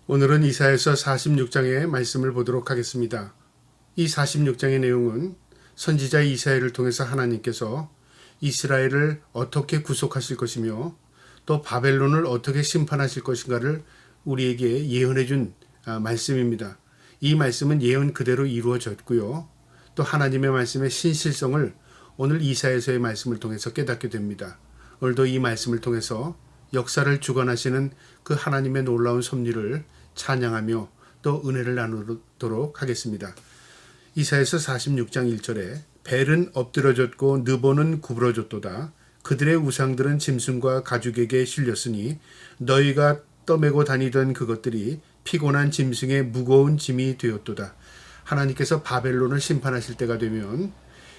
오늘은 이사야서 46장의 말씀을 보도록 하겠습니다. 이 46장의 내용은 선지자 이사야를 통해서 하나님께서 이스라엘을 어떻게 구속하실 것이며 또 바벨론을 어떻게 심판하실 것인가를 우리에게 예언해 준 말씀입니다. 이 말씀은 예언 그대로 이루어졌고요. 또 하나님의 말씀의 신실성을 오늘 이사야서의 말씀을 통해서 깨닫게 됩니다. 오늘도 이 말씀을 통해서 역사를 주관하시는 그 하나님의 놀라운 섭리를 찬양하며 또 은혜를 나누도록 하겠습니다. 이사야서 46장 1절에 벨은 엎드러졌고 느보는 구부러졌도다. 그들의 우상들은 짐승과 가죽에게 실렸으니 너희가 떠매고 다니던 그것들이 피곤한 짐승의 무거운 짐이 되었도다. 하나님께서 바벨론을 심판하실 때가 되면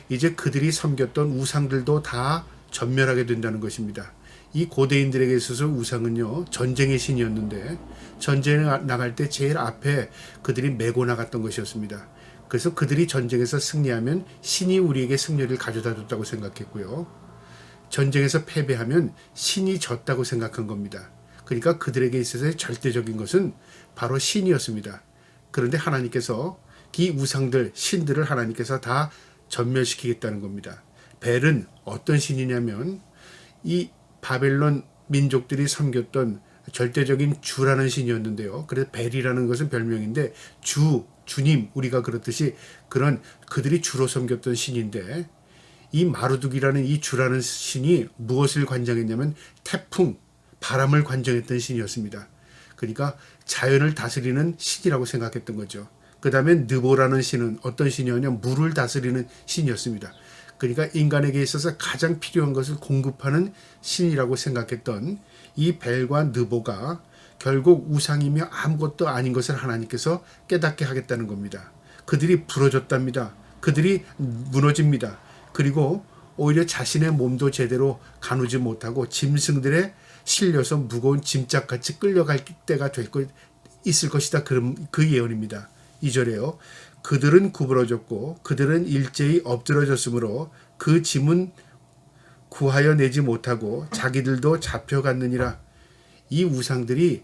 이제 그들이 섬겼던 우상들도 다 전멸하게 된다는 것입니다. 이 고대인들에게 있어서 우상은요, 전쟁의 신이었는데 전쟁에 나갈 때 제일 앞에 그들이 메고 나갔던 것이었습니다. 그래서 그들이 전쟁에서 승리하면 신이 우리에게 승리를 가져다 줬다고 생각했고요. 전쟁에서 패배하면 신이 졌다고 생각한 겁니다. 그러니까 그들에게 있어서의 절대적인 것은 바로 신이었습니다. 그런데 하나님께서 이 우상들, 신들을 하나님께서 다 전멸시키겠다는 겁니다. 벨은 어떤 신이냐면 이 바벨론 민족들이 섬겼던 절대적인 주라는 신이었는데요. 그래서 벨이라는 것은 별명인데 주님, 우리가 그렇듯이 그런 그들이 주로 섬겼던 신인데 이 마루둑이라는 이 주라는 신이 무엇을 관장했냐면 태풍, 바람을 관장했던 신이었습니다. 그러니까 자연을 다스리는 신이라고 생각했던 거죠. 그 다음에 느보라는 신은 어떤 신이었냐면 물을 다스리는 신이었습니다. 그러니까 인간에게 있어서 가장 필요한 것을 공급하는 신이라고 생각했던 이 벨과 느보가 결국 우상이며 아무것도 아닌 것을 하나님께서 깨닫게 하겠다는 겁니다. 그들이 부러졌답니다. 그들이 무너집니다. 그리고 오히려 자신의 몸도 제대로 가누지 못하고 짐승들에 실려서 무거운 짐짝같이 끌려갈 때가 있을 것이다. 그 예언입니다. 2절에요. 그들은 구부러졌고 그들은 일제히 엎드러졌으므로 그 짐은 구하여 내지 못하고 자기들도 잡혀갔느니라. 이 우상들이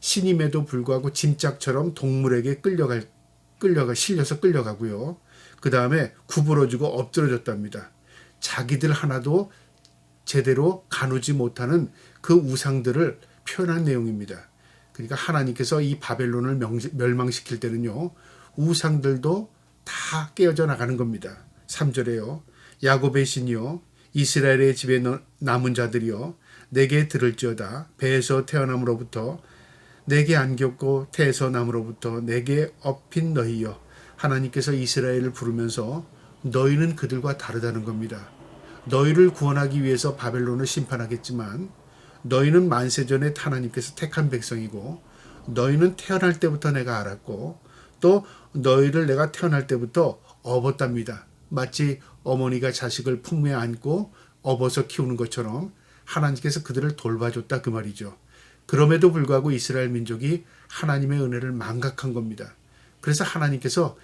신임에도 불구하고 짐짝처럼 동물에게 실려서 끌려가고요. 그 다음에 구부러지고 엎드러졌답니다. 자기들 하나도 제대로 가누지 못하는 그 우상들을 표현한 내용입니다. 그러니까 하나님께서 이 바벨론을 멸망시킬 때는요, 우상들도 다 깨어져 나가는 겁니다. 3절에요. 야곱의 신이요 이스라엘의 집에 남은 자들이요 내게 들을지어다. 배에서 태어남으로부터 내게 안겼고 태에서 남으로부터 내게 업힌 너희여. 하나님께서 이스라엘을 부르면서 너희는 그들과 다르다는 겁니다. 너희를 구원하기 위해서 바벨론을 심판하겠지만 너희는 만세전에 하나님께서 택한 백성이고 너희는 태어날 때부터 내가 알았고 또 너희를 내가 태어날 때부터 업었답니다. 마치 어머니가 자식을 품에 안고 업어서 키우는 것처럼 하나님께서 그들을 돌봐줬다 그 말이죠. 그럼에도 불구하고 이스라엘 민족이 하나님의 은혜를 망각한 겁니다. 그래서 하나님께서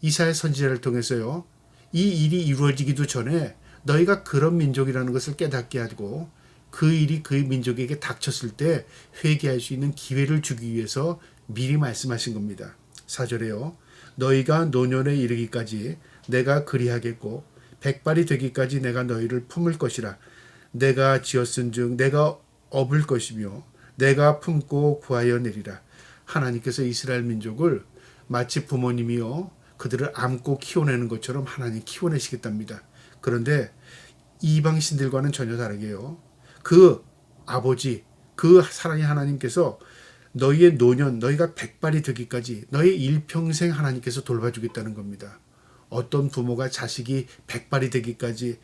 이사야 선지자를 통해서요, 이 일이 이루어지기도 전에 너희가 그런 민족이라는 것을 깨닫게 하고 그 일이 그 민족에게 닥쳤을 때 회개할 수 있는 기회를 주기 위해서 미리 말씀하신 겁니다. 4절에요. 너희가 노년에 이르기까지 내가 그리하겠고 백발이 되기까지 내가 너희를 품을 것이라. 내가 지었은즉 내가 업을 것이며 내가 품고 구하여 내리라. 하나님께서 이스라엘 민족을 마치 부모님이요 그들을 안고 키워내는 것처럼 하나님 키워내시겠답니다. 그런데 이방 신들과는 전혀 다르게요. 그 아버지, 그 사랑의 하나님께서 너희의 노년, 너희가 백발이 되기까지 너희 일평생 하나님께서 돌봐주겠다는 겁니다. 어떤 부모가 자식이 백발이 되기까지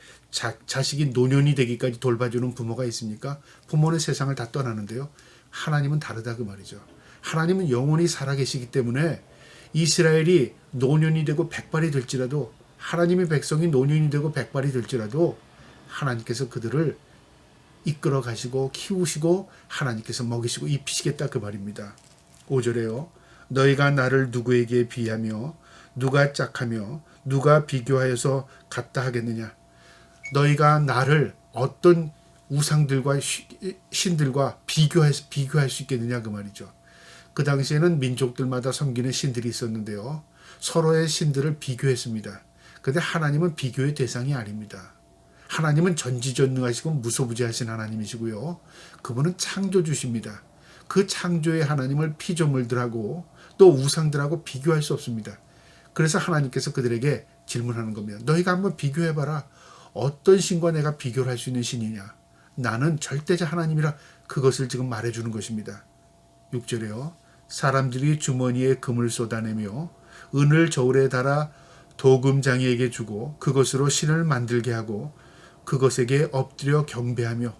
자식이 노년이 되기까지 돌봐주는 부모가 있습니까? 부모는 세상을 다 떠나는데요. 하나님은 다르다 그 말이죠. 하나님은 영원히 살아계시기 때문에 이스라엘이 노년이 되고 백발이 될지라도 하나님의 백성이 노년이 되고 백발이 될지라도 하나님께서 그들을 이끌어 가시고 키우시고 하나님께서 먹이시고 입히시겠다 그 말입니다. 5절에요. 너희가 나를 누구에게 비하며 누가 짝하며 누가 비교하여서 같다 하겠느냐. 너희가 나를 어떤 우상들과 신들과 비교할 수 있겠느냐 그 말이죠. 그 당시에는 민족들마다 섬기는 신들이 있었는데요. 서로의 신들을 비교했습니다. 그런데 하나님은 비교의 대상이 아닙니다. 하나님은 전지전능하시고 무소부지하신 하나님이시고요. 그분은 창조주십니다. 그 창조의 하나님을 피조물들하고 또 우상들하고 비교할 수 없습니다. 그래서 하나님께서 그들에게 질문하는 겁니다. 너희가 한번 비교해봐라. 어떤 신과 내가 비교를 할 수 있는 신이냐. 나는 절대자 하나님이라 그것을 지금 말해주는 것입니다. 6절에요. 사람들이 주머니에 금을 쏟아내며 은을 저울에 달아 도금장이에게 주고 그것으로 신을 만들게 하고 그것에게 엎드려 경배하며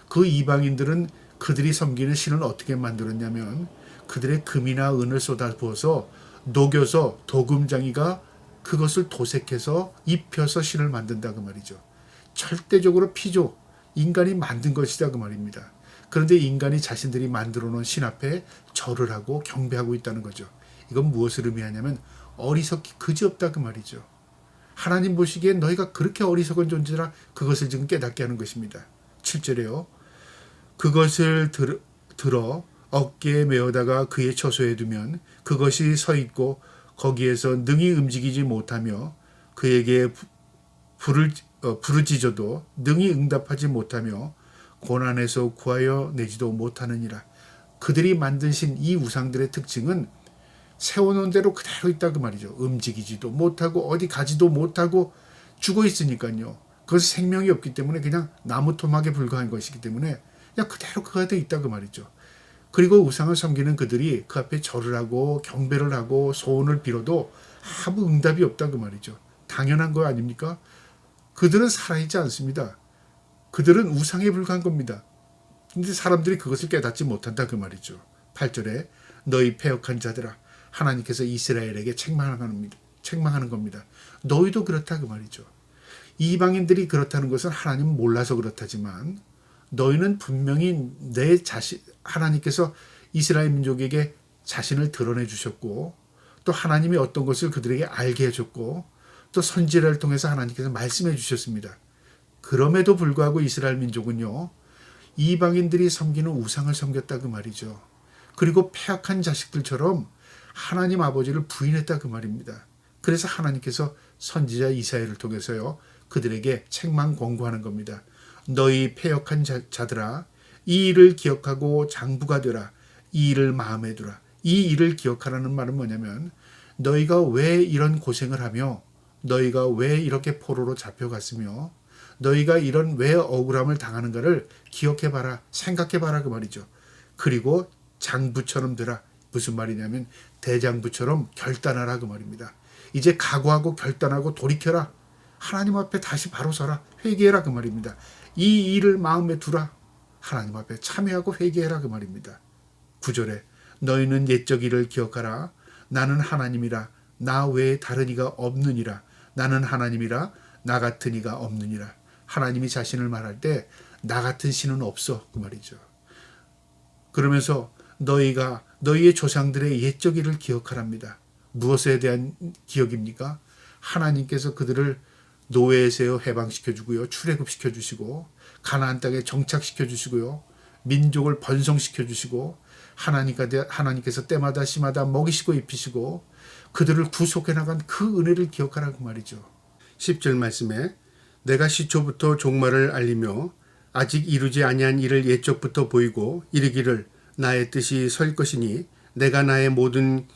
그 이방인들은 그들이 섬기는 신을 어떻게 만들었냐면 그들의 금이나 은을 쏟아부어서 녹여서 도금장이가 그것을 도색해서 입혀서 신을 만든다 그 말이죠. 절대적으로 피조, 인간이 만든 것이다 그 말입니다. 그런데 인간이 자신들이 만들어 놓은 신 앞에 절을 하고 경배하고 있다는 거죠. 이건 무엇을 의미하냐면 어리석기 그지없다 그 말이죠. 하나님 보시기엔 너희가 그렇게 어리석은 존재라 그것을 지금 깨닫게 하는 것입니다. 7절에요. 그것을 들어 어깨에 메어다가 그의 처소에 두면 그것이 서 있고 거기에서 능히 움직이지 못하며 그에게 부르짖어도 능히 응답하지 못하며 고난에서 구하여 내지도 못하느니라. 그들이 만든 신 이 우상들의 특징은 세워놓은 대로 그대로 있다 그 말이죠. 움직이지도 못하고 어디 가지도 못하고 죽어 있으니까요. 그것은 생명이 없기 때문에 그냥 나무 토막에 불과한 것이기 때문에 그냥 그대로 그가 돼 있다 그 말이죠. 그리고 우상을 섬기는 그들이 그 앞에 절을 하고 경배를 하고 소원을 빌어도 아무 응답이 없다 그 말이죠. 당연한 거 아닙니까? 그들은 살아있지 않습니다. 그들은 우상에 불과한 겁니다. 근데 사람들이 그것을 깨닫지 못한다 그 말이죠. 8절에 너희 패역한 자들아 하나님께서 이스라엘에게 책망하는 겁니다. 너희도 그렇다 그 말이죠. 이방인들이 그렇다는 것은 하나님은 몰라서 그렇다지만 너희는 분명히 하나님께서 이스라엘 민족에게 자신을 드러내 주셨고 또 하나님이 어떤 것을 그들에게 알게 해줬고 또 선지자를 통해서 하나님께서 말씀해 주셨습니다. 그럼에도 불구하고 이스라엘 민족은요. 이방인들이 섬기는 우상을 섬겼다 그 말이죠. 그리고 패악한 자식들처럼 하나님 아버지를 부인했다 그 말입니다. 그래서 하나님께서 선지자 이사야를 통해서요. 그들에게 책망 권고하는 겁니다. 너희 패역한 자들아 이 일을 기억하고 장부가 되라. 이 일을 마음에 두라. 이 일을 기억하라는 말은 뭐냐면 너희가 왜 이런 고생을 하며 너희가 왜 이렇게 포로로 잡혀갔으며 너희가 이런 왜 억울함을 당하는가를 기억해봐라. 생각해봐라 그 말이죠. 그리고 장부처럼 되라. 무슨 말이냐면 대장부처럼 결단하라 그 말입니다. 이제 각오하고 결단하고 돌이켜라. 하나님 앞에 다시 바로 서라. 회개해라 그 말입니다. 이 일을 마음에 두라. 하나님 앞에 참여하고 회개해라 그 말입니다. 9절에 너희는 옛적 일을 기억하라. 나는 하나님이라. 나 외에 다른 이가 없느니라. 나는 하나님이라. 나 같은 이가 없느니라. 하나님이 자신을 말할 때 나 같은 신은 없어 그 말이죠. 그러면서 너희가 너희의 조상들의 옛적 일을 기억하랍니다. 무엇에 대한 기억입니까? 하나님께서 그들을 노예에서 해방시켜 주고요. 출애굽시켜 주시고 가나안 땅에 정착시켜 주시고요. 민족을 번성시켜 주시고 하나님께서 때마다 시마다 먹이시고 입히시고 그들을 구속해 나간 그 은혜를 기억하라고 말이죠. 10절 말씀에 내가 시초부터 종말을 알리며 아직 이루지 아니한 일을 옛적부터 보이고 이르기를 나의 뜻이 설 것이니 내가 나의 모든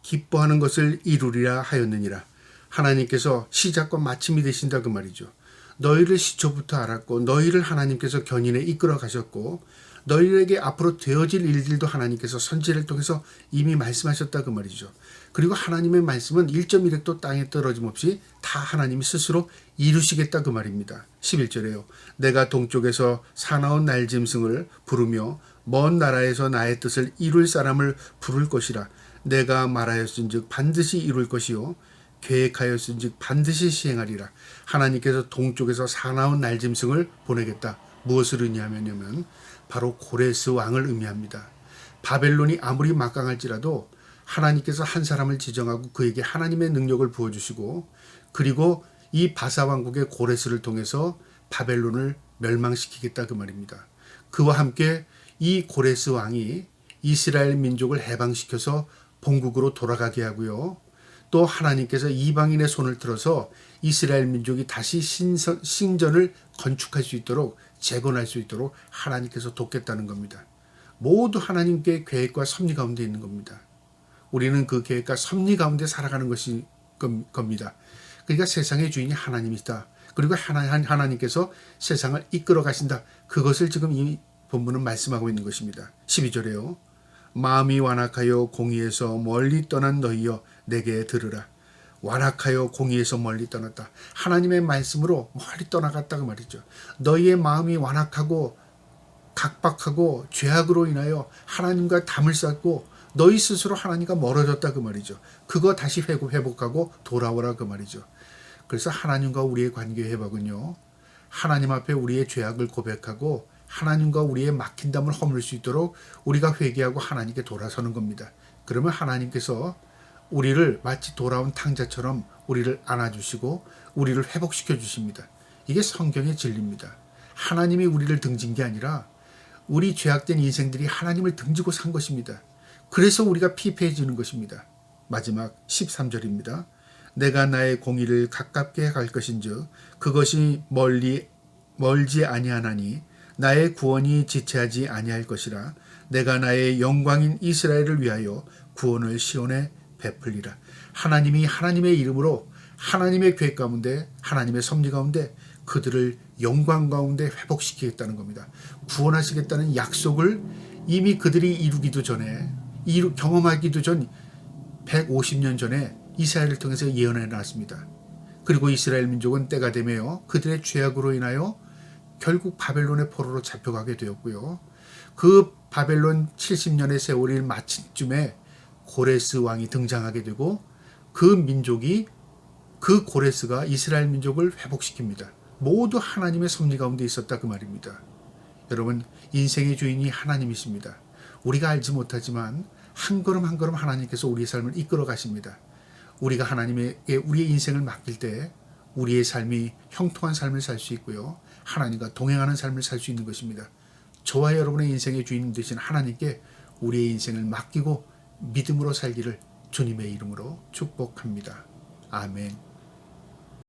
기뻐하는 것을 이루리라 하였느니라. 하나님께서 시작과 마침이 되신다 그 말이죠. 너희를 시초부터 알았고 너희를 하나님께서 견인해 이끌어 가셨고 너희에게 앞으로 되어질 일들도 하나님께서 선지를 통해서 이미 말씀하셨다 그 말이죠. 그리고 하나님의 말씀은 1.1획도 땅에 떨어짐 없이 다 하나님이 스스로 이루시겠다 그 말입니다. 11절에요. 내가 동쪽에서 사나운 날짐승을 부르며 먼 나라에서 나의 뜻을 이룰 사람을 부를 것이라. 내가 말하였은즉 반드시 이룰 것이요 계획하였은즉 반드시 시행하리라. 하나님께서 동쪽에서 사나운 날짐승을 보내겠다. 무엇을 의미하냐면 바로 고레스 왕을 의미합니다. 바벨론이 아무리 막강할지라도 하나님께서 한 사람을 지정하고 그에게 하나님의 능력을 부어주시고 그리고 이 바사 왕국의 고레스를 통해서 바벨론을 멸망시키겠다 그 말입니다. 그와 함께 이 고레스 왕이 이스라엘 민족을 해방시켜서 본국으로 돌아가게 하고요. 또 하나님께서 이방인의 손을 들어서 이스라엘 민족이 다시 신전을 건축할 수 있도록 재건할 수 있도록 하나님께서 돕겠다는 겁니다. 모두 하나님께 계획과 섭리 가운데 있는 겁니다. 우리는 그 계획과 섭리 가운데 살아가는 것이 겁니다. 그러니까 세상의 주인이 하나님이다. 그리고 하나님께서 세상을 이끌어 가신다. 그것을 지금 이 본문은 말씀하고 있는 것입니다. 12절에요. 마음이 완악하여 공의에서 멀리 떠난 너희여 내게 들으라. 완악하여 공의에서 멀리 떠났다. 하나님의 말씀으로 멀리 떠나갔다고 말이죠. 너희의 마음이 완악하고 각박하고 죄악으로 인하여 하나님과 담을 쌓고 너희 스스로 하나님과 멀어졌다 그 말이죠. 그거 다시 회복하고 돌아오라 그 말이죠. 그래서 하나님과 우리의 관계 회복은요. 하나님 앞에 우리의 죄악을 고백하고 하나님과 우리의 막힌 담을 허물 수 있도록 우리가 회개하고 하나님께 돌아서는 겁니다. 그러면 하나님께서 우리를 마치 돌아온 탕자처럼 우리를 안아주시고 우리를 회복시켜 주십니다. 이게 성경의 진리입니다. 하나님이 우리를 등진 게 아니라 우리 죄악된 인생들이 하나님을 등지고 산 것입니다. 그래서 우리가 피폐해지는 것입니다. 마지막 13절입니다. 내가 나의 공의를 가깝게 갈 것인즉 그것이 멀지 아니하나니 나의 구원이 지체하지 아니할 것이라. 내가 나의 영광인 이스라엘을 위하여 구원을 시온에 베풀리라. 하나님이 하나님의 이름으로 하나님의 계획 가운데 하나님의 섭리 가운데 그들을 영광 가운데 회복시키겠다는 겁니다. 구원하시겠다는 약속을 이미 그들이 이루기도 전에 경험하기도 전 150년 전에 이스라엘을 통해서 예언해 놨습니다. 그리고 이스라엘 민족은 때가 되며 그들의 죄악으로 인하여 결국 바벨론의 포로로 잡혀가게 되었고요. 그 바벨론 70년의 세월이 마친 쯤에 고레스 왕이 등장하게 되고 그 민족이 그 고레스가 이스라엘 민족을 회복시킵니다. 모두 하나님의 섭리 가운데 있었다 그 말입니다. 여러분 인생의 주인이 하나님이십니다. 우리가 알지 못하지만 한 걸음 한 걸음 하나님께서 우리의 삶을 이끌어 가십니다. 우리가 하나님에게 우리의 인생을 맡길 때 우리의 삶이 형통한 삶을 살 수 있고요. 하나님과 동행하는 삶을 살 수 있는 것입니다. 저와 여러분의 인생의 주인 되신 하나님께 우리의 인생을 맡기고 믿음으로 살기를 주님의 이름으로 축복합니다. 아멘.